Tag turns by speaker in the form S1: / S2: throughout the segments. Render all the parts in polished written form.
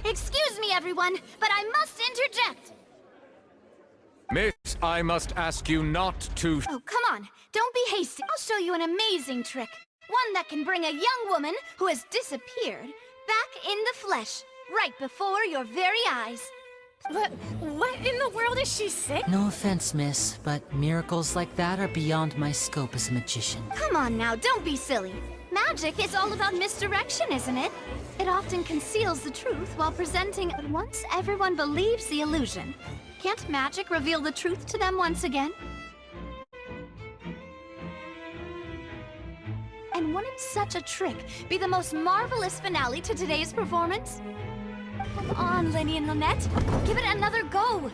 S1: Excuse me, everyone, but I must interject.
S2: Miss, I must ask you not to...
S1: Oh, come on. Don't be hasty. I'll show you an amazing trick. One that can bring a young woman who has disappeared back in the flesh, right before your very eyes.
S3: What in the world is she sick?
S4: No offense, miss, but miracles like that are beyond my scope as a magician.
S1: Come on now, don't be silly. Magic is all about misdirection, isn't it? It often conceals the truth while presenting... But once everyone believes the illusion, can't magic reveal the truth to them once again? And wouldn't such a trick be the most marvelous finale to today's performance? Come on, Lenny and Lynette. Give it another go.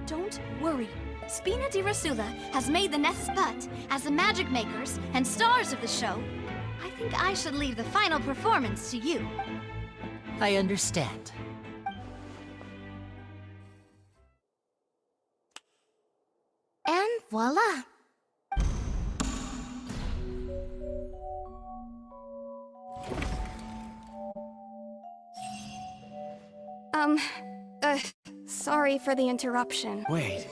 S1: Don't worry. Spina di Rasula has made the necessary... But, as the magic makers and stars of the show, I think I should leave the final performance to you.
S4: I understand.
S1: And voila.
S5: Sorry for the interruption.
S6: Wait,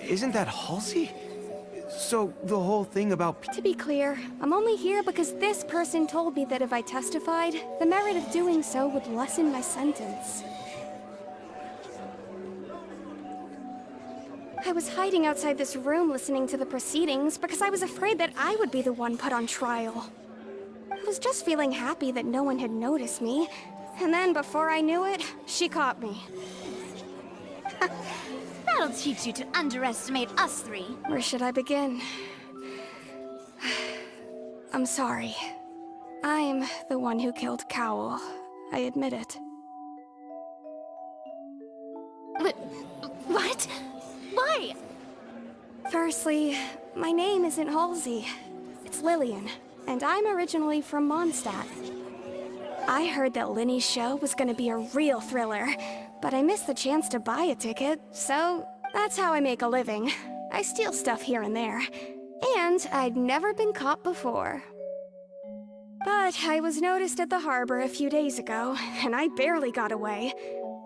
S6: isn't that Halsey? So, the whole thing about...
S5: To be clear, I'm only here because this person told me that if I testified, the merit of doing so would lessen my sentence. I was hiding outside this room listening to the proceedings because I was afraid that I would be the one put on trial. I was just feeling happy that no one had noticed me, and then before I knew it, she caught me.
S1: That'll teach you to underestimate us three.
S5: Where should I begin? I'm sorry. I'm the one who killed Cowell. I admit it.
S1: What? Why?
S5: Firstly, my name isn't Halsey. It's Lillian, and I'm originally from Mondstadt. I heard that Linny's show was gonna be a real thriller, but I missed the chance to buy a ticket, so that's how I make a living. I steal stuff here and there, and I'd never been caught before. But I was noticed at the harbor a few days ago, and I barely got away.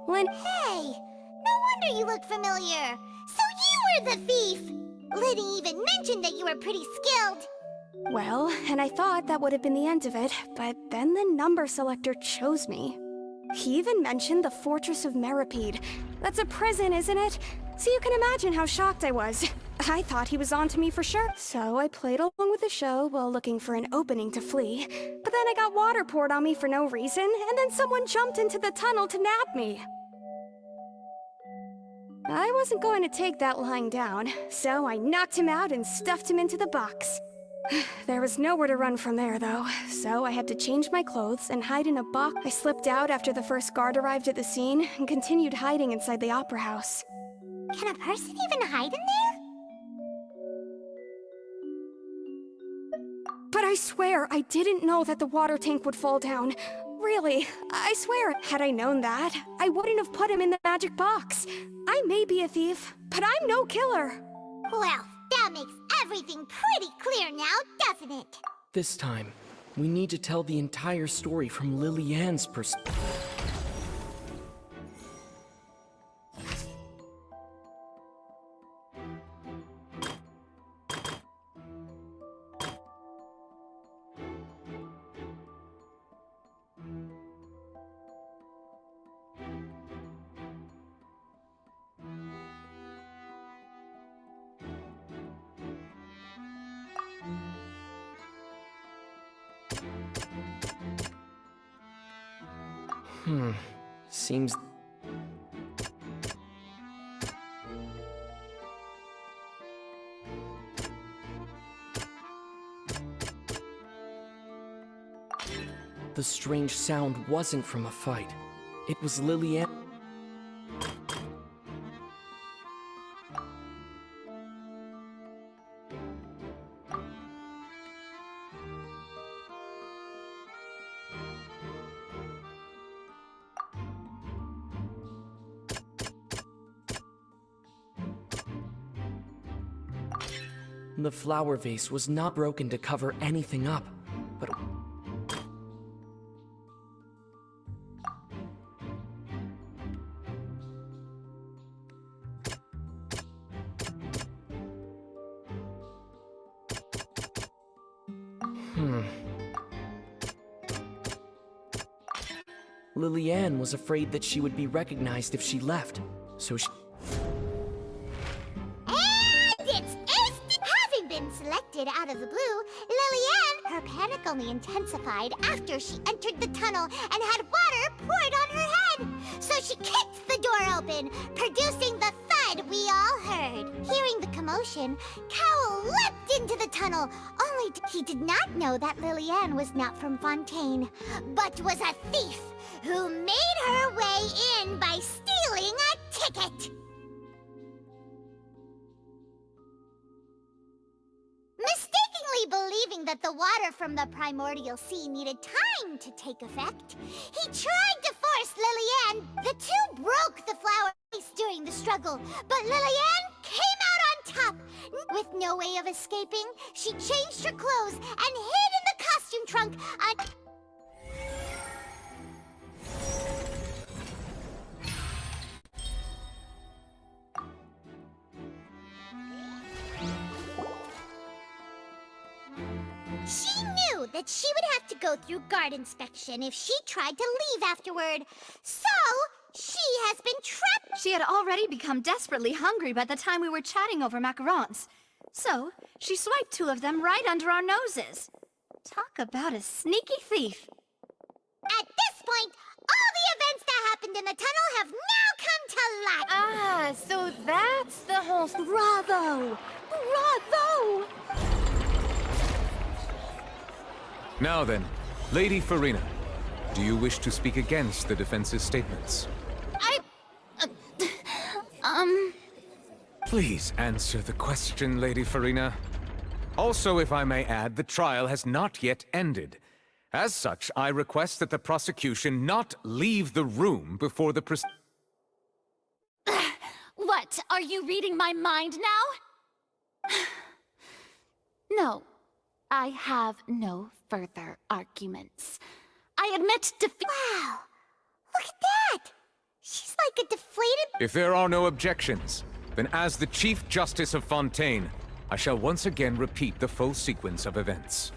S7: Hey! No wonder you look familiar! So you were the thief! Liddy even mentioned that you were pretty skilled!
S5: Well, and I thought that would have been the end of it, but then the number selector chose me. He even mentioned the Fortress of Meripede. That's a prison, isn't it? So you can imagine how shocked I was. I thought he was onto me for sure. So I played along with the show while looking for an opening to flee. But then I got water poured on me for no reason, and then someone jumped into the tunnel to nab me. I wasn't going to take that lying down, so I knocked him out and stuffed him into the box. There was nowhere to run from there, though, so I had to change my clothes and hide in a box. I slipped out after the first guard arrived at the scene and continued hiding inside the opera house.
S7: Can a person even hide in there?
S5: But I swear, I didn't know that the water tank would fall down. Really, I swear, had I known that, I wouldn't have put him in the magic box. I may be a thief, but I'm no killer.
S7: Well, that makes everything pretty clear now, doesn't it?
S8: This time, we need to tell the entire story from Lily-Ann's perspective. Seems... The strange sound wasn't from a fight. It was Lily-Ann. The flower vase was not broken to cover anything up, but... Lillian was afraid that she would be recognized if she left, so she...
S7: And it's instant! Having been selected out of the blue, Lillian, her panic only intensified after she entered the tunnel and had water poured on her head. So she kicked the door open, producing the thud we all heard. Hearing the commotion, Cowell leapt into the tunnel, only he did not know that Lillian was not from Fontaine, but was a thief who made her way in by stealing a ticket. Mistakenly believing that the water from the primordial sea needed time to take effect, he tried to force Lillian. The two broke the flower vase during the struggle, but Lillian came out on top. With no way of escaping, she changed her clothes and hid in the costume trunk. She knew that she would have to go through guard inspection if she tried to leave afterward. So, she has been trapped.
S1: She had already become desperately hungry by the time we were chatting over macarons. So, she swiped 2 of them right under our noses. Talk about a sneaky thief.
S7: At this point, all the events that happened in the tunnel have now come to light.
S3: Ah, so that's the whole...
S1: Bravo! Bravo!
S2: Now then, Lady Farina, do you wish to speak against the defense's statements? Please answer the question, Lady Farina. Also, if I may add, the trial has not yet ended. As such, I request that the prosecution not leave the room before the
S1: What? Are you reading my mind now? No. I have no further arguments. I admit defeat.
S7: Wow, look at that! She's like a deflated...
S2: If there are no objections, then as the Chief Justice of Fontaine, I shall once again repeat the full sequence of events.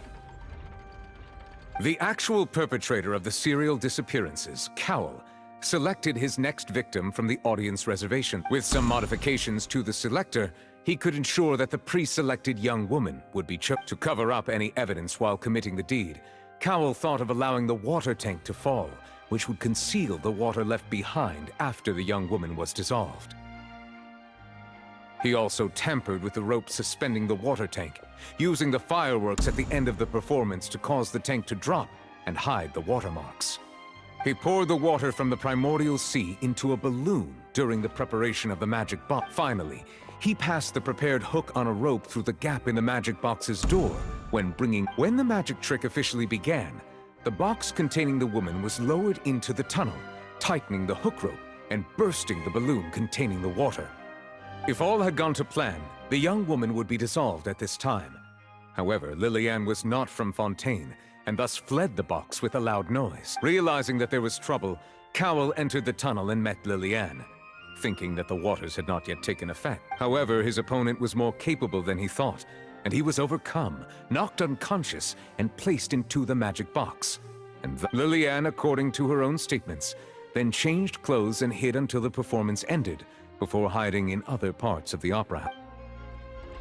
S2: The actual perpetrator of the serial disappearances, Cowell, selected his next victim from the audience reservation. With some modifications to the selector, he could ensure that the pre-selected young woman would be chosen. To cover up any evidence while committing the deed, Cowell thought of allowing the water tank to fall, which would conceal the water left behind after the young woman was dissolved. He also tampered with the rope suspending the water tank, using the fireworks at the end of the performance to cause the tank to drop and hide the watermarks. He poured the water from the primordial sea into a balloon during the preparation of the magic box. Finally, he passed the prepared hook on a rope through the gap in the magic box's door when the magic trick officially began. The box containing the woman was lowered into the tunnel, tightening the hook rope and bursting the balloon containing the water. If all had gone to plan, the young woman would be dissolved at this time. However, Lillian was not from Fontaine, and thus fled the box with a loud noise. Realizing that there was trouble, Cowell entered the tunnel and met Lillian, thinking that the waters had not yet taken effect. However, his opponent was more capable than he thought, and he was overcome, knocked unconscious, and placed into the magic box. And Lillian, according to her own statements, then changed clothes and hid until the performance ended, before hiding in other parts of the opera.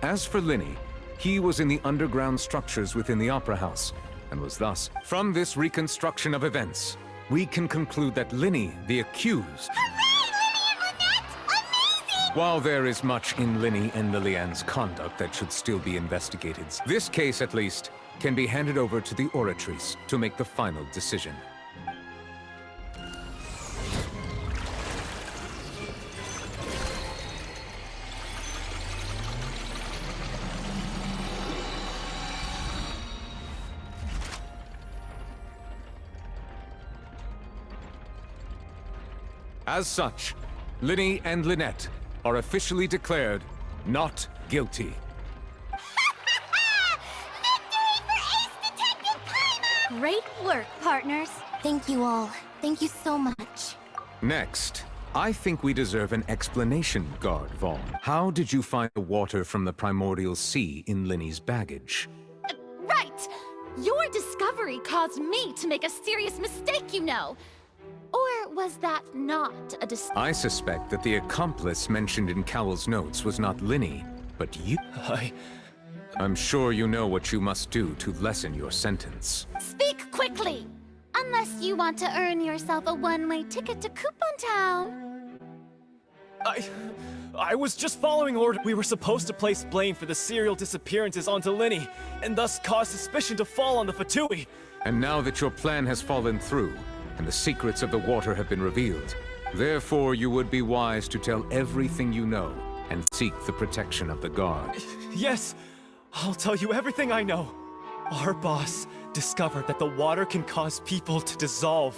S2: As for Linny, he was in the underground structures within the opera house, and was thus, from this reconstruction of events, we can conclude that Linny, the accused...
S7: Hooray, Lily and Lynette! Amazing!
S2: While there is much in Linny and Lillian's conduct that should still be investigated, this case, at least, can be handed over to the Oratrice to make the final decision. As such, Linny and Lynette are officially declared not guilty.
S7: Victory for Ace Detective Primer!
S1: Great work, partners.
S7: Thank you all. Thank you so much.
S2: Next, I think we deserve an explanation, Guard Vaughn. How did you find the water from the primordial sea in Linny's baggage?
S1: Right! Your discovery caused me to make a serious mistake, you know. was that not a
S2: I suspect that the accomplice mentioned in Cowell's notes was not Linny, but you. I'm sure you know what you must do to lessen your sentence.
S1: Speak quickly! Unless you want to earn yourself a one-way ticket to Coupon Town.
S8: I was just following order. We were supposed to place blame for the serial disappearances onto Linny, and thus cause suspicion to fall on the Fatui.
S2: And now that your plan has fallen through, and the secrets of the water have been revealed, therefore you would be wise to tell everything you know, and seek the protection of the guard.
S8: Yes, I'll tell you everything I know. Our boss discovered that the water can cause people to dissolve.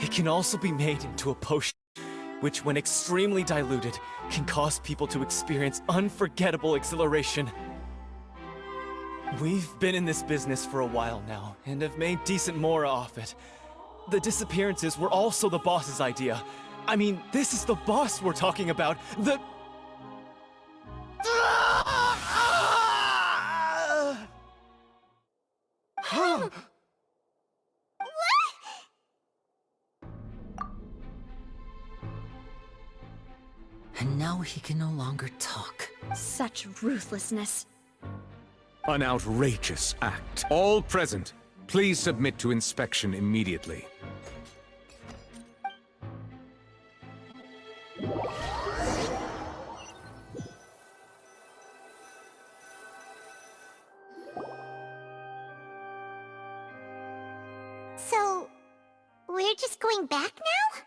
S8: It can also be made into a potion, which when extremely diluted, can cause people to experience unforgettable exhilaration. We've been in this business for a while now, and have made decent mora off it. The disappearances were also the boss's idea. I mean, this is the boss we're talking about. The...
S4: And now he can no longer talk.
S5: Such ruthlessness.
S2: An outrageous act. All present, please submit to inspection immediately.
S7: So, we're just going back now?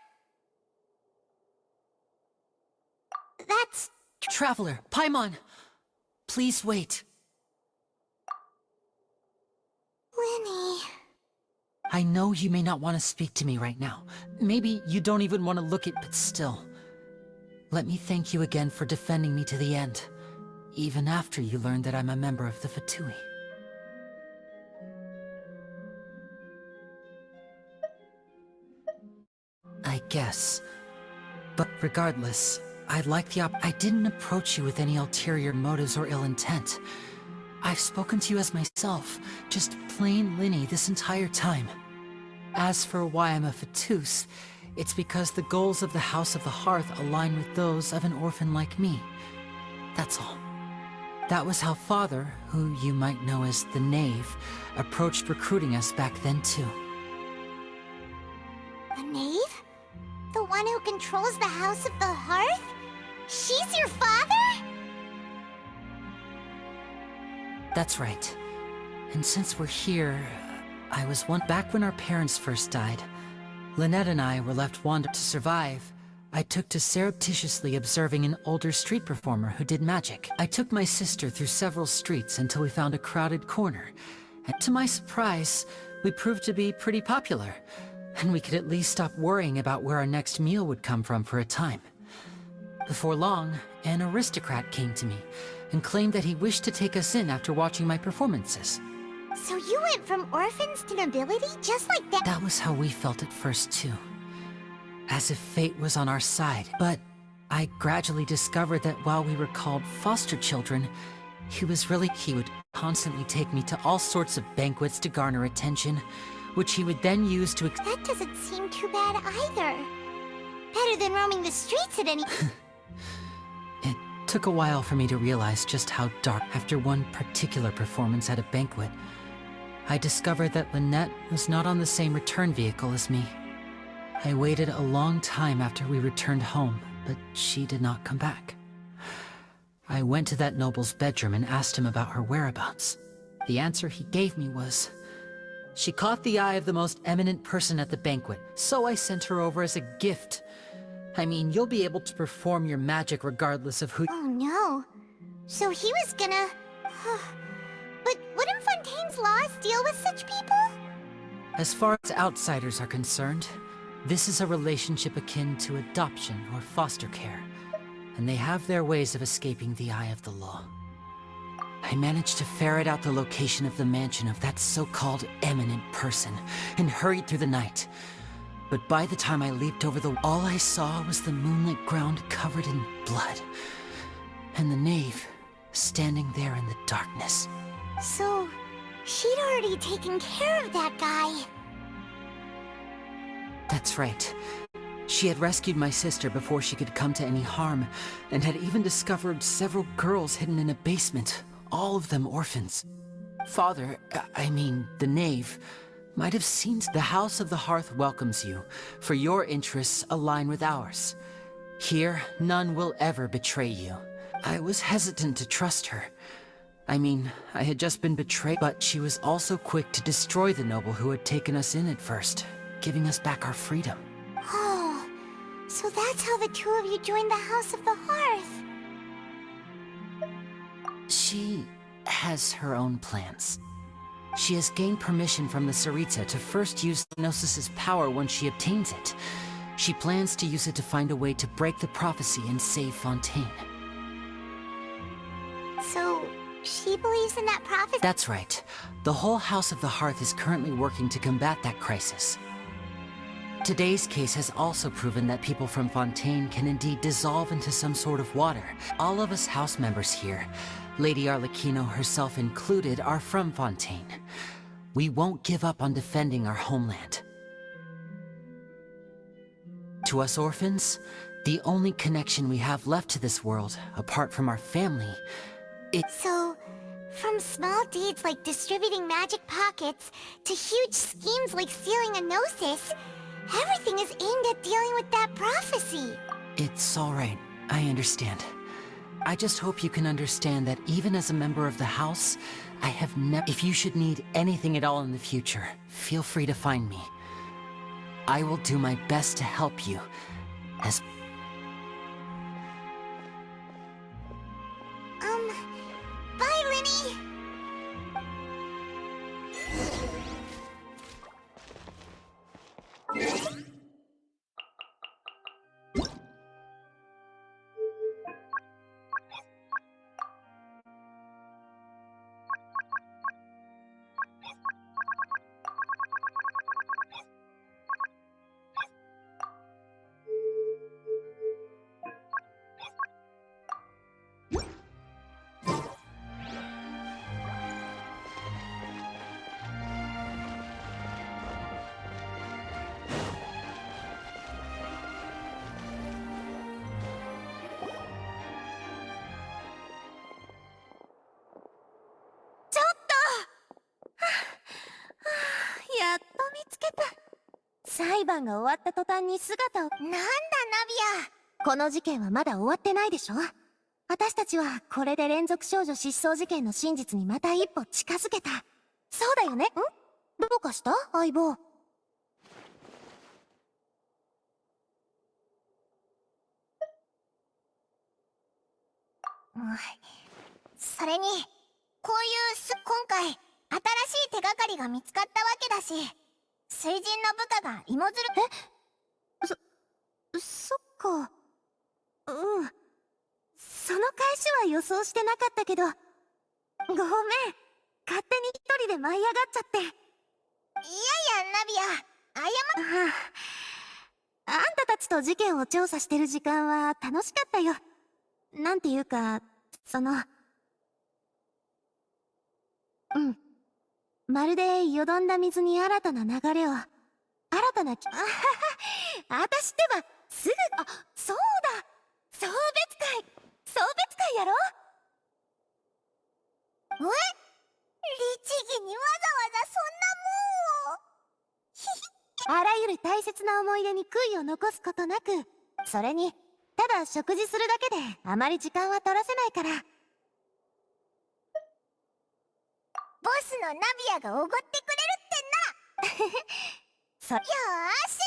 S7: That's...
S4: Traveler, Paimon! Please wait.
S7: Linny...
S4: I know you may not want to speak to me right now. Maybe you don't even want to look at, but still. Let me thank you again for defending me to the end, even after you learned that I'm a member of the Fatui. I guess. But regardless, I'd like the I didn't approach you with any ulterior motives or ill intent. I've spoken to you as myself, just plain Linny this entire time. As for why I'm a Fatus, it's because the goals of the House of the Hearth align with those of an orphan like me. That's all. That was how Father, who you might know as the Knave, approached recruiting us back then too.
S7: A knave? The one who controls the House of the Hearth? She's your father?
S4: That's right. And since we're here, I was back when our parents first died. Lynette and I were left wandered to survive. I took to surreptitiously observing an older street performer who did magic. I took my sister through several streets until we found a crowded corner. And to my surprise, we proved to be pretty popular. And we could at least stop worrying about where our next meal would come from for a time. Before long, an aristocrat came to me and claimed that he wished to take us in after watching my performances.
S7: So you went from orphans to nobility just like that?
S4: That was how we felt at first too. As if fate was on our side. But I gradually discovered that while we were called foster children, he would constantly take me to all sorts of banquets to garner attention, which he would then use to
S7: That doesn't seem too bad either. Better than roaming the streets at any...
S4: It took a while for me to realize just how dark. After one particular performance at a banquet, I discovered that Lynette was not on the same return vehicle as me. I waited a long time after we returned home, but she did not come back. I went to that noble's bedroom and asked him about her whereabouts. The answer he gave me was, she caught the eye of the most eminent person at the banquet, so I sent her over as a gift. I mean, you'll be able to perform your magic regardless of who—
S7: Oh no. So he was gonna... But wouldn't Fontaine's laws deal with such people?
S4: As far as outsiders are concerned, this is a relationship akin to adoption or foster care, and they have their ways of escaping the eye of the law. I managed to ferret out the location of the mansion of that so-called eminent person, and hurried through the night. But by the time I leaped over the wall, all I saw was the moonlit ground covered in blood, and the knave standing there in the darkness.
S7: So, she'd already taken care of that guy.
S4: That's right. She had rescued my sister before she could come to any harm, and had even discovered several girls hidden in a basement, all of them orphans. Father, I mean, the knave, might have seen. The House of the Hearth welcomes you, for your interests align with ours. Here, none will ever betray you. I was hesitant to trust her. I mean, I had just been betrayed, but she was also quick to destroy the noble who had taken us in at first, giving us back our freedom.
S7: Oh, so that's how the two of you joined the House of the Hearth.
S4: She has her own plans. She has gained permission from the Tsaritsa to first use Gnosis' power when she obtains it. She plans to use it to find a way to break the prophecy and save Fontaine.
S7: So, she believes in that prophecy?
S4: That's right. The whole House of the Hearth is currently working to combat that crisis. Today's case has also proven that people from Fontaine can indeed dissolve into some sort of water. All of us house members here, Lady Arlecchino herself included, are from Fontaine. We won't give up on defending our homeland. To us orphans, the only connection we have left to this world, apart from our family,
S7: So, from small deeds like distributing magic pockets, to huge schemes like stealing a Gnosis, everything is aimed at dealing with that prophecy.
S4: It's all right. I understand. I just hope you can understand that even as a member of the House, I have never... If you should need anything at all in the future, feel free to find me. I will do my best to help you, as...
S7: Bye, Linny!
S3: やっと見つけた。裁判が終わった途端に姿を。
S7: なんだ、ナビア。
S3: この事件はまだ終わってないでしょ。私たちはこれで連続少女失踪事件の真実にまた一歩近づけた。そうだよね。どうかした相棒。
S7: それに、こういう今回、新しい手がかりが見つかったわけだし、水神の部下が芋づる。
S3: そっか。その返しは予想してなかったけど、ごめん。勝手に一人で舞い上がっちゃって。いやい
S7: や、ナビア、
S3: あんたたちと事件を調査してる時間は楽しかったよ。なんていうか、まるでよどんだ水に新たな流れを、新たなあたしってば、すぐ、そうだ送別会やろ
S7: 律儀にわざわざ
S3: そんなもんを。あらゆる大切な思い出に悔いを残すことなく、それに、ただ食事するだけであまり時間は取らせないから。
S7: ボスのナビアがおごってくれるってんならよーし。